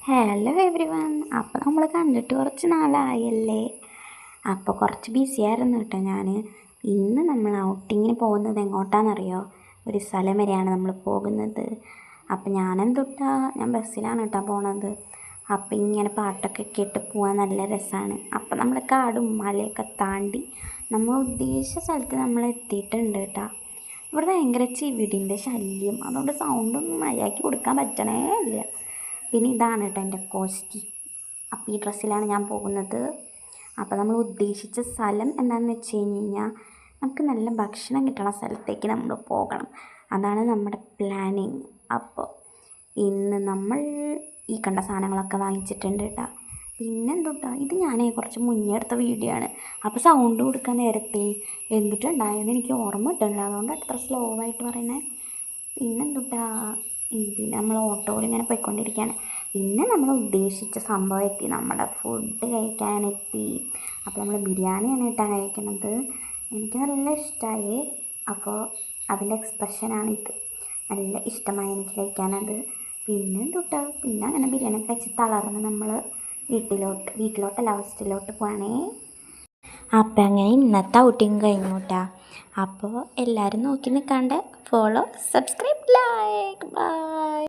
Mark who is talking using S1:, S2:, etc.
S1: Hello every one. അപ്പോൾ നമ്മൾ കണ്ടിട്ട് കുറച്ച് നാളായല്ലേ. അപ്പോൾ കുറച്ച് ബിസി ആയിരുന്നു കേട്ടോ ഞാൻ. ഇന്ന് നമ്മൾ ഔട്ടിങ്ങിന് പോകുന്നത് എങ്ങോട്ടാണെന്നറിയോ? ഒരു സ്ഥലം വരെയാണ് നമ്മൾ പോകുന്നത്. അപ്പോൾ ഞാൻ ബസ്സിലാണ് കേട്ടോ പോണത്. അപ്പോൾ ഇങ്ങനെ പാട്ടൊക്കെ കേട്ട് പോകാൻ നല്ല രസമാണ്. അപ്പോൾ നമ്മൾ കാടും മലയൊക്കെ താണ്ടി നമ്മൾ ഉദ്ദേശിച്ച സ്ഥലത്ത് നമ്മൾ എത്തിയിട്ടുണ്ട് കേട്ടോ. ഇവിടെ ഭയങ്കര ചിവിടിൻ്റെ ശല്യം, അതുകൊണ്ട് സൗണ്ടൊന്നും മര്യാദയ്ക്ക് കൊടുക്കാൻ പറ്റണേ ഇല്ല. പിന്നെ ഇതാണ് കേട്ടോ എൻ്റെ കോസ്റ്റ്യൂം. അപ്പോൾ ഈ ഡ്രസ്സിലാണ് ഞാൻ പോകുന്നത്. അപ്പോൾ നമ്മൾ ഉദ്ദേശിച്ച സ്ഥലം എന്താണെന്ന് വെച്ച് കഴിഞ്ഞാൽ നമുക്ക് നല്ല ഭക്ഷണം കിട്ടണ സ്ഥലത്തേക്ക് നമ്മൾ പോകണം. അതാണ് നമ്മുടെ പ്ലാനിങ്. അപ്പോൾ ഇന്ന് നമ്മൾ ഈ കണ്ട സാധനങ്ങളൊക്കെ വാങ്ങിച്ചിട്ടുണ്ട് കേട്ടോ. പിന്നെ എന്തുട്ടാ, ഇത് ഞാൻ കുറച്ച് മുന്നേ എടുത്ത വീഡിയോ ആണ്. അപ്പോൾ സൗണ്ട് കൊടുക്കാൻ നേരത്തെ എന്തിട്ടുണ്ടായെന്ന് എനിക്ക് ഓർമ്മ കിട്ടുന്നില്ല, അതുകൊണ്ട് അത്ര സ്ലോ ആയിട്ട് പറയുന്നത്. പിന്നെ നമ്മൾ ഓട്ടോയിൽ ഇങ്ങനെ പോയിക്കൊണ്ടിരിക്കുകയാണ്. പിന്നെ നമ്മൾ ഉദ്ദേശിച്ച സംഭവം എത്തി, നമ്മുടെ ഫുഡ് കഴിക്കാനെത്തി. അപ്പോൾ നമ്മൾ ബിരിയാണിയാണ് കേട്ടോ കഴിക്കുന്നത്. എനിക്ക് നല്ല ഇഷ്ടമായി. അപ്പോൾ അതിൻ്റെ എക്സ്പ്രഷനാണിത്. നല്ല ഇഷ്ടമായി എനിക്ക് കഴിക്കാനത്. പിന്നെ അങ്ങനെ ബിരിയാണി കഴിച്ച് തളർന്ന് നമ്മൾ വീട്ടിലോട്ടല്ല ഹോസ്റ്റലിലോട്ട് പോവാണേ. അപ്പം അങ്ങനെ ഇന്നത്തെ ഔട്ടിങ് കഴിഞ്ഞു കേട്ടോ. അപ്പോൾ എല്ലാവരും നോക്കി നിൽക്കാണ്ട് ഫോളോ, സബ്സ്ക്രൈബ്, ലൈക്ക്, ബൈ.